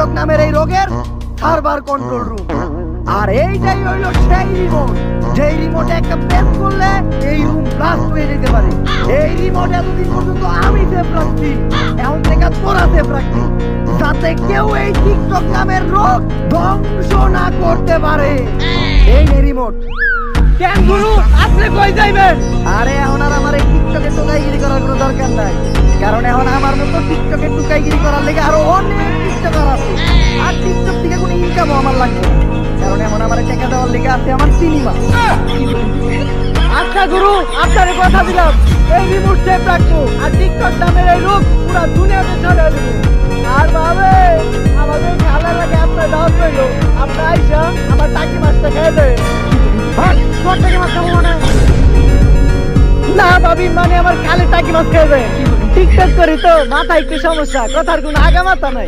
TikTok নামের এই রোগের সার্ভার কন্ট্রোল রুম। আর এইটাই হইল সেই রিমোট, যেই রিমোটে একটা প্রেস করলে এই রুম ব্লাস্ট হয়ে যেতে পারে। এই রিমোট এতদিন পর্যন্ত আমি সেফ রাখছি, এখন থেকে তোরা সেফ রাখবি, যাতে কেউ এই টিকটক নামের রোগ ধ্বংস না করতে পারে। এই নে রিমোট। কেন গুরু, আপনি কই যাইবেন? আরে এখন আর আমার এই টিকটকে টোকাইগিরি করার কোনো দরকার নাই, কারণ এখন আমার মতো টিকটকে টোকাইগিরি করার লেগে আরো অনেক টিকটকার আছে। আর টিকটক থেকে কোনো ইনকামও আমার লাগবে না, কারণ এখন আমার টাকা দেওয়ার লেগে আছে আমার সিনেমা। আচ্ছা গুরু, আপনারে কথা দিলাম, এই রিমোট সেফ রাখবো আর টিকটক নামের এই রোগ পুরা দুনিয়াতে ছড়িয়ে দেবো। আর ভাবে আমাদের খালার লাগে আপনার দাওয়াত রইল, আপনার আইসা আমার টাকি মাছটা খেয়ে দেয়। তোর টাকি মাছ খাবো মানে? না ভাবি, মানে আমার খালে টাকি মাছ খেয়ে দেয়। টিকটক করি তো মাথায় একটু সমস্যা, কথার কোনো আগা মাথা নাই।